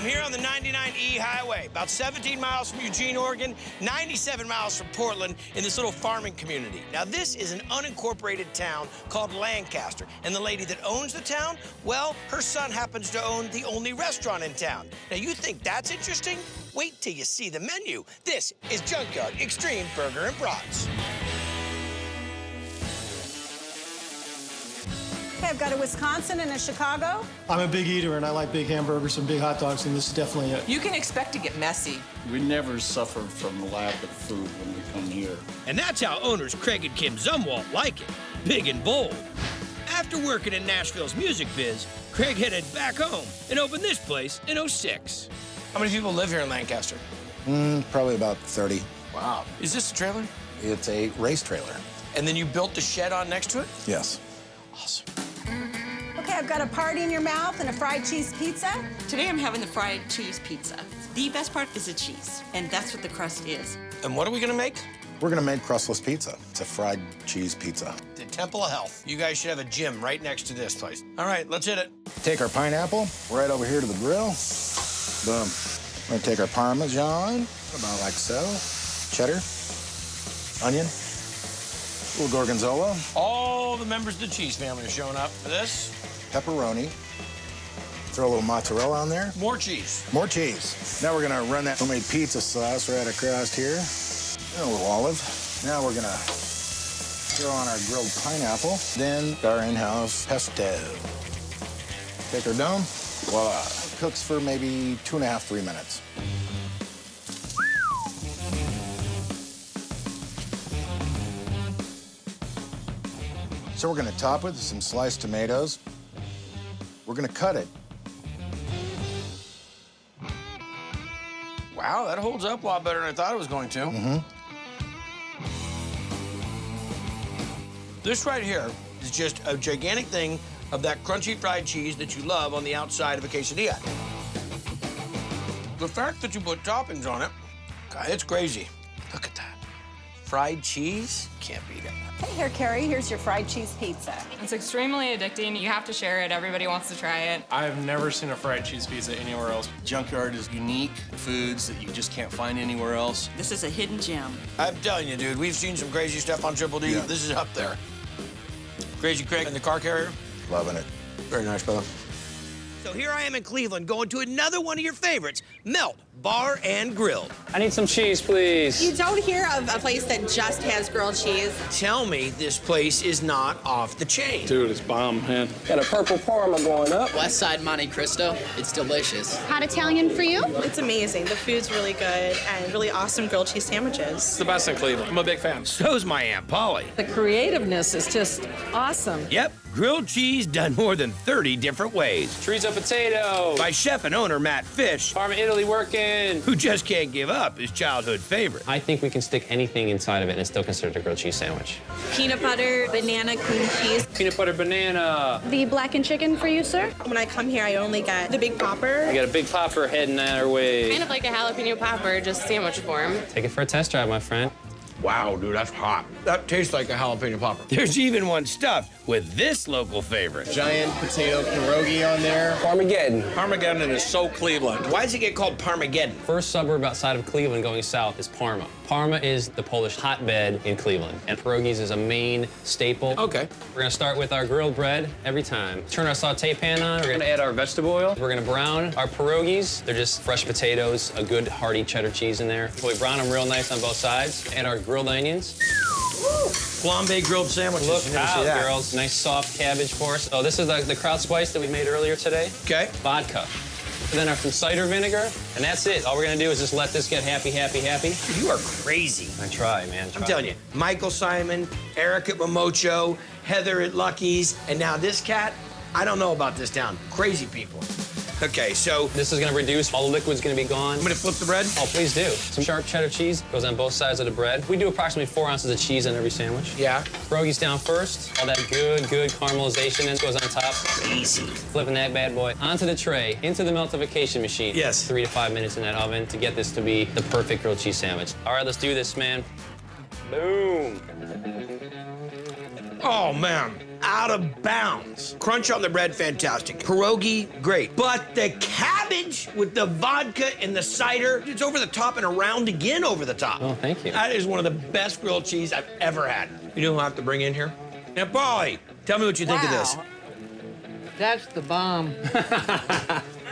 I'm here on the 99E highway, about 17 miles from Eugene, Oregon, 97 miles from Portland, in this little farming community. Now, this is an unincorporated town called Lancaster, and the lady that owns the town, well, her son happens to own the only restaurant in town. Now, you think that's interesting? Wait till you see the menu. This is Junkyard Extreme Burger and Brats. Okay, I've got a Wisconsin and a Chicago. I'm a big eater, and I like big hamburgers and big hot dogs, and this is definitely it. You can expect to get messy. We never suffer from a lack of food when we come here. And that's how owners Craig and Kim Zumwalt like it, big and bold. After working in Nashville's music biz, Craig headed back home and opened this place in '06. How many people live here in Lancaster? Probably about 30. Wow. Is this a trailer? It's a race trailer. And then you built the shed on next to it? Yes. Awesome. Okay, I've got a party in your mouth and a fried cheese pizza. Today I'm having the fried cheese pizza. The best part is the cheese, and that's what the crust is. And what are we gonna make? We're gonna make crustless pizza. It's a fried cheese pizza. The Temple of Health. You guys should have a gym right next to this place. All right, let's hit it. Take our pineapple right over here to the grill. Boom. We're gonna take our Parmesan, about like so. Cheddar, onion, a little gorgonzola, All the members of the cheese family are showing up for this. pepperoni. Throw a little mozzarella on there. More cheese. More cheese. Now we're gonna run that homemade pizza sauce right across here. And a little olive. Now we're gonna throw on our grilled pineapple. Then our in-house pesto. Take our dome. Voila. Cooks for maybe 2.5, 3 minutes. So we're gonna top it with some sliced tomatoes. We're gonna cut it. Wow, that holds up a lot better than I thought it was going to. Mm-hmm. This right here is just a gigantic thing of that crunchy fried cheese that you love on the outside of a quesadilla. The fact that you put toppings on it, God, it's crazy. Look at that. Fried cheese, can't beat it. Hey, here, Carrie, here's your fried cheese pizza. It's extremely addicting. You have to share it. Everybody wants to try it. I've never seen a fried cheese pizza anywhere else. Junkyard is unique foods that you just can't find anywhere else. This is a hidden gem. I'm telling you, dude, we've seen some crazy stuff on Triple D. Yeah. This is up there. Crazy Craig in the car carrier. Loving it. Very nice, brother. So here I am in Cleveland going to another one of your favorites, Malt Bar and Grill. I need some cheese, please. You don't hear of a place that just has grilled cheese. Tell me this place is not off the chain. Dude, it's bomb, man. Got a purple Parma going up. West Side Monte Cristo. It's delicious. Hot Italian for you? It's amazing. The food's really good and really awesome grilled cheese sandwiches. It's the best in Cleveland. I'm a big fan. So's my Aunt Polly. The creativeness is just awesome. Yep, grilled cheese done more than 30 different ways. Chorizo potato. By chef and owner Matt Fish, Parma, Italy working. who just can't give up his childhood favorite. I think we can stick anything inside of it and it's still considered a grilled cheese sandwich. Peanut butter, banana, cream cheese. Peanut butter banana. The blackened chicken for you, sir? When I come here, I only get the big popper. We got a big popper heading our way. Kind of like a jalapeno popper, just sandwich form. Take it for a test drive, my friend. Wow, dude, that's hot. That tastes like a jalapeno popper. There's even one stuffed with this local favorite. Giant potato pierogi on there. Parmageddon. Parmageddon is so Cleveland. Why does it get called Parmageddon? First suburb outside of Cleveland going south is Parma. Parma is the Polish hotbed in Cleveland, and pierogies is a main staple. Okay. We're gonna start with our grilled bread every time. Turn our saute pan on. We're gonna Add our vegetable oil. We're gonna brown our pierogies. They're just fresh potatoes, a good hearty cheddar cheese in there. So we brown them real nice on both sides. Add our grilled onions. Flambe grilled sandwiches. Look You never see out, that. girls. Nice soft cabbage for us. Oh, this is the kraut spice that we made earlier today. Okay. Vodka. And then our some cider vinegar, and that's it. All we're gonna do is just let this get happy, happy, happy. You are crazy. I try, man. I'm telling you, Michael Simon, Eric at Momocho, Heather at Lucky's, and now this cat, I don't know about this town. Crazy people. Okay, so This is gonna reduce, all the liquid's gonna be gone. I'm gonna flip the bread. Oh, please do. Some sharp cheddar cheese goes on both sides of the bread. We do approximately 4 ounces of cheese on every sandwich. Yeah. Pierogies down first. All that good caramelization and goes on top. Easy. Flipping that bad boy onto the tray, into the meltification machine. Yes. 3 to 5 minutes in that oven to get this to be the perfect grilled cheese sandwich. All right, let's do this, man. Boom. Oh, man. out of bounds. Crunch on the bread, fantastic. Pierogi, great. But the cabbage with the vodka and the cider, it's over the top and around again over the top. Oh, thank you. That is one of the best grilled cheese I've ever had. You know who I have to bring in here? Now, Paulie, tell me what you think of this. That's the bomb.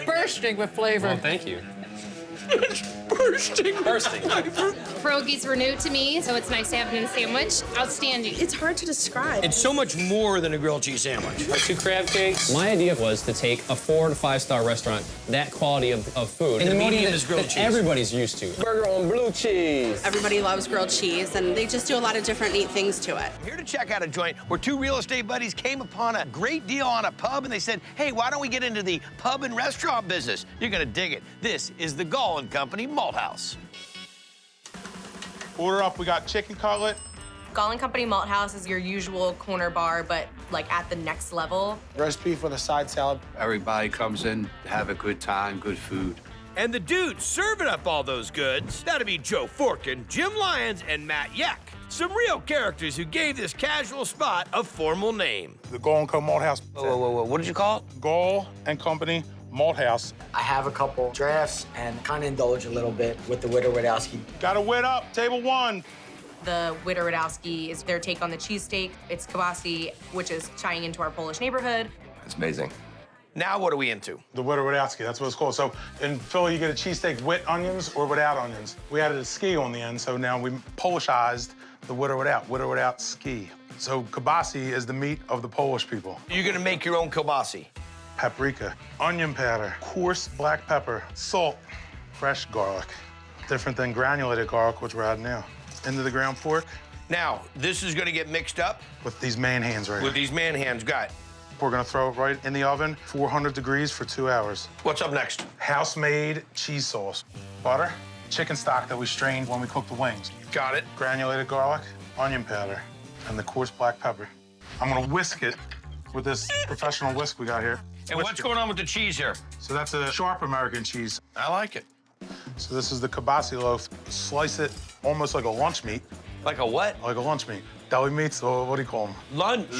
Bursting with flavor. Oh, thank you. Bursting. Pierogies were new to me, so it's nice to have them in a sandwich. Outstanding. It's hard to describe. It's so much more than a grilled cheese sandwich. Our 2 crab cakes. My idea was to take a 4- to 5-star restaurant, that quality of food, And the quality medium that- is grilled that cheese. everybody's used to. Burger on blue cheese. Everybody loves grilled cheese, and they just do a lot of different neat things to it. I'm here to check out a joint where 2 real estate buddies came upon a great deal on a pub, and they said, hey, why don't we get into the pub and restaurant business? You're gonna dig it. This is the Guy Company Malt House. Order up, we got chicken cutlet. Guy Company Malt House is your usual corner bar, but like at the next level. Roast beef with a side salad. Everybody comes in, have a good time, good food. And the dudes serving up all those goods, that'd be Joe Forkin, Jim Lyons, and Matt Yak. Some real characters who gave this casual spot a formal name. The Guy Co. Malt House. Whoa, what did you call it? Guy and Company Malt House. I have a couple drafts and kind of indulge a little bit with the Witter-Wadowski. Got a wit up, table 1. The Witter-Wadowski is their take on the cheesesteak. It's kibasi, which is tying into our Polish neighborhood. It's amazing. Now what are we into? The Witter-Wadowski, that's what it's called. So in Philly, you get a cheesesteak with onions or without onions. We added a ski on the end, so now we Polishized the Witter-Wadowski. So kibasi is the meat of the Polish people. You're gonna make your own kielbasi. Paprika, onion powder, coarse black pepper, salt, fresh garlic. Different than granulated garlic, which we're adding now. Into the ground pork. Now, this is gonna get mixed up with these man hands right with here. these man hands. Got it. We're gonna throw it right in the oven, 400 degrees for 2 hours. What's up next? House-made cheese sauce. Butter, chicken stock that we strained when we cooked the wings. Got it. Granulated garlic, onion powder, and the coarse black pepper. I'm gonna whisk it with this professional whisk we got here. And what's going on with the cheese here? So that's a sharp American cheese. I like it. So this is the kibasi loaf. Slice it almost like a lunch meat. Like a what? Like a lunch meat. Deli meats, or what do you call them? Lunch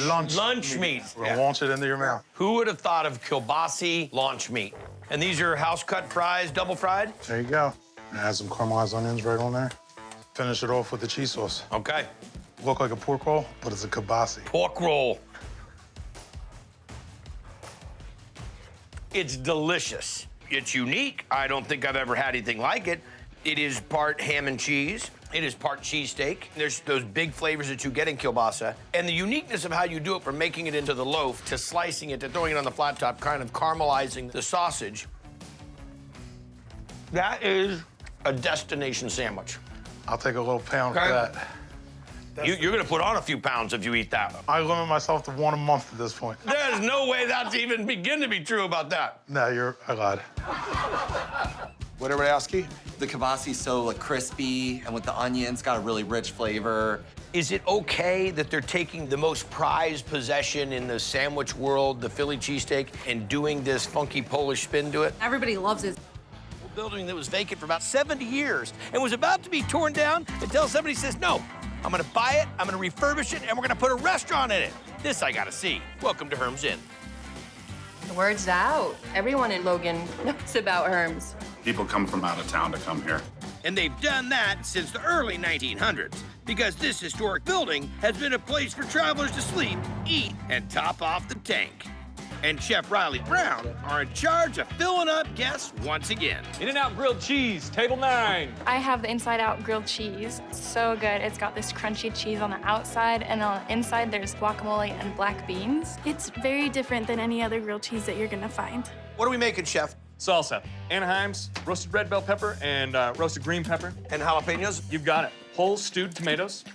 meat. We're gonna launch it into your mouth. Who would have thought of kielbasi launch meat? And these are house-cut fries, double fried? There you go. Add some caramelized onions right on there. Finish it off with the cheese sauce. Okay. Look like a pork roll, but it's a kibasi. Pork roll. It's delicious. It's unique. I don't think I've ever had anything like it. It is part ham and cheese. It is part cheesesteak. There's those big flavors that you get in kielbasa. And the uniqueness of how you do it from making it into the loaf to slicing it to throwing it on the flat top, kind of caramelizing the sausage. That is a destination sandwich. I'll take a little pound Okay. for that. You're gonna put on a few pounds if you eat that. I limit myself to 1 a month at this point. There's no way that's even begin to be true about that. No, I lied. Witter-Wadowski. The kibasi's so like crispy and with the onions, got a really rich flavor. Is it okay that they're taking the most prized possession in the sandwich world, the Philly cheesesteak, and doing this funky Polish spin to it? Everybody loves it. A building that was vacant for about 70 years and was about to be torn down until somebody says, no, I'm gonna buy it, I'm gonna refurbish it, and we're gonna put a restaurant in it. This I gotta see. Welcome to Herms Inn. The word's out. Everyone in Logan knows about Herms. People come from out of town to come here. And they've done that since the early 1900s, because this historic building has been a place for travelers to sleep, eat, and top off the tank. And Chef Riley Brown are in charge of filling up guests once again. In-N-Out grilled cheese, table 9. I have the inside-out grilled cheese. It's so good. It's got this crunchy cheese on the outside, and on the inside there's guacamole and black beans. It's very different than any other grilled cheese that you're gonna find. What are we making, Chef? Salsa, Anaheim's, roasted red bell pepper, and roasted green pepper. And jalapenos? You've got it. Whole stewed tomatoes.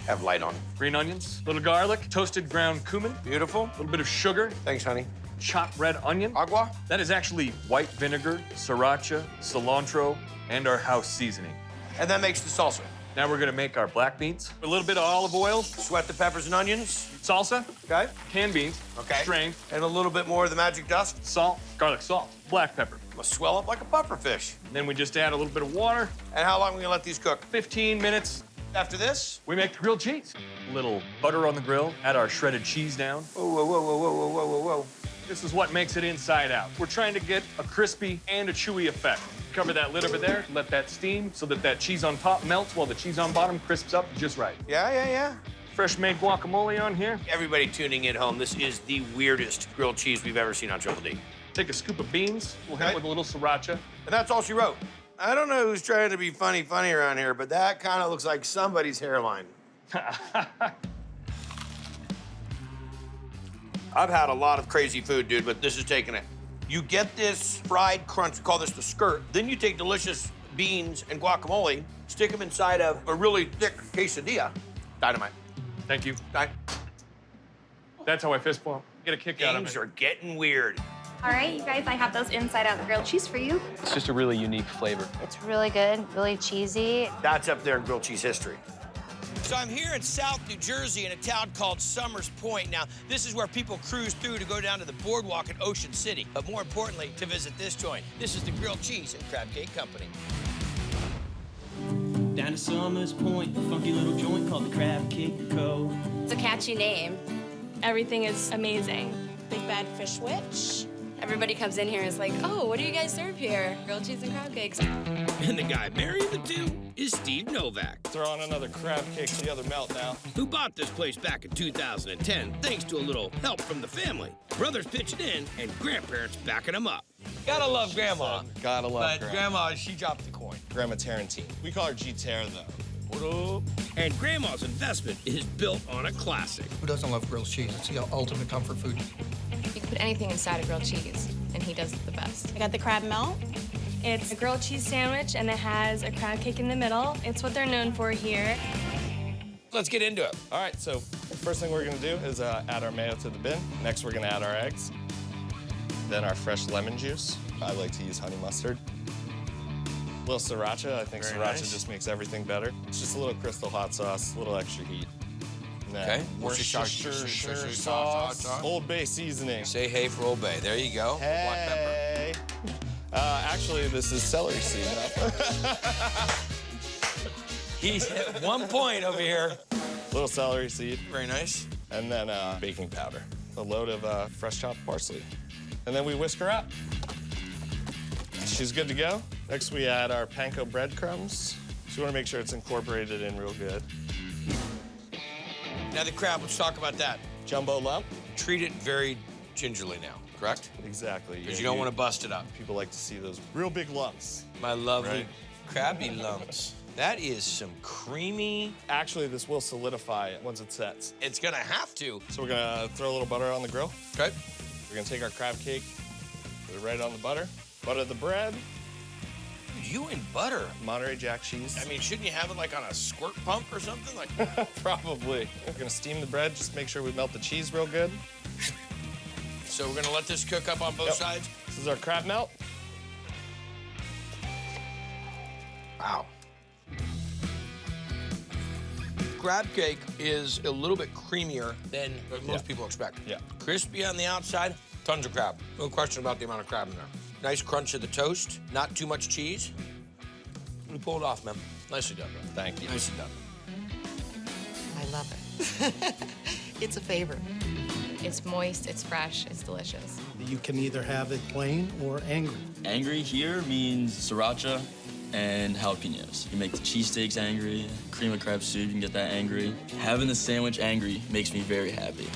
Have light on. Green onions, little garlic, toasted ground cumin. Beautiful. A little bit of sugar. Thanks, honey. Chopped red onion. Agua? That is actually white vinegar, sriracha, cilantro, and our house seasoning. And that makes the salsa. Now we're gonna make our black beans. A little bit of olive oil. Sweat the peppers and onions. Salsa. Okay. Canned beans. Okay. Strained. And a little bit more of the magic dust. Salt. Garlic salt. Black pepper. Must swell up like a puffer fish. Then we just add a little bit of water. And how long are we gonna let these cook? 15 minutes. After this, we make the grilled cheese. A little butter on the grill, add our shredded cheese down. Whoa, whoa, whoa, whoa, whoa, whoa, whoa, whoa. This is what makes it inside out. We're trying to get a crispy and a chewy effect. Cover that lid over there, let that steam so that that cheese on top melts while the cheese on bottom crisps up just right. Yeah. Fresh made guacamole on here. Everybody tuning in home, this is the weirdest grilled cheese we've ever seen on Triple D. Take a scoop of beans, we'll hit it with a little sriracha. And that's all she wrote. I don't know who's trying to be funny around here, but that kind of looks like somebody's hairline. I've had a lot of crazy food, dude, but this is taking it. You get this fried crunch, we call this the skirt, then you take delicious beans and guacamole, stick them inside of a really thick quesadilla. Dynamite. Thank you. That's how I fist bump. Get a kick out of it. Things are getting weird. All right, you guys, I have those inside-out grilled cheese for you. It's just a really unique flavor. It's really good, really cheesy. That's up there in grilled cheese history. So I'm here in South New Jersey in a town called Summers Point. Now, this is where people cruise through to go down to the boardwalk at Ocean City, but more importantly, to visit this joint. This is the Grilled Cheese and Crab Cake Company. Down to Summers Point, a funky little joint called the Crab Cake Co. It's a catchy name. Everything is amazing. Big Bad Fish Witch. Everybody comes in here and is like, oh, what do you guys serve here? Grilled cheese and crab cakes. And the guy marrying the two is Steve Novak. Throw on another crab cake to the other melt now. Who bought this place back in 2010 thanks to a little help from the family. Brothers pitching in and grandparents backing them up. Gotta love Grandma. Gotta love But Grandma, she dropped the coin. Grandma Tarantine. We call her G-Tear, though. What up? And Grandma's investment is built on a classic. Who doesn't love grilled cheese? It's the ultimate comfort food. You can put anything inside a grilled cheese, and he does it the best. I got the crab melt. It's a grilled cheese sandwich, and it has a crab cake in the middle. It's what they're known for here. Let's get into it. All right, so first thing we're gonna do is add our mayo to the bin. Next, we're gonna add our eggs. Then our fresh lemon juice. I like to use honey mustard. A little sriracha. I think Very sriracha nice. just makes everything better. It's just a little crystal hot sauce, a little extra heat. Okay. Worcestershire sauce, Old Bay seasoning. Say hey for Old Bay. There you go. Hey. Black pepper. Actually, this is celery seed. He's at 1 point over here. Little celery seed. Very nice. And then baking powder. A load of fresh chopped parsley. And then we whisk her up. She's good to go. Next, we add our panko breadcrumbs. So you want to make sure it's incorporated in real good. Now the crab, let's talk about that. Jumbo lump. Treat it very gingerly now, correct? Exactly. Because you don't want to bust it up. People like to see those real big lumps. My lovely Right. crabby lumps. That is some creamy. Actually, this will solidify once it sets. It's gonna have to. So we're gonna throw a little butter on the grill. Okay. We're gonna take our crab cake, put it right on the butter. Butter the bread. You and butter. Monterey Jack cheese. I mean, shouldn't you have it like on a squirt pump or something? Like Probably. We're gonna steam the bread, just make sure we melt the cheese real good. So we're gonna let this cook up on both sides? This is our crab melt. Wow. Crab cake is a little bit creamier than what most people expect. Yeah. Crispy on the outside, tons of crab. No question about the amount of crab in there. Nice crunch of the toast, not too much cheese. You pulled it off, man. Nicely done, bro. Thank you. Nicely done. I love it. It's a favorite. It's moist, it's fresh, it's delicious. You can either have it plain or angry. Angry here means sriracha and jalapenos. You make the cheesesteaks angry, cream of crab soup, you can get that angry. Having the sandwich angry makes me very happy.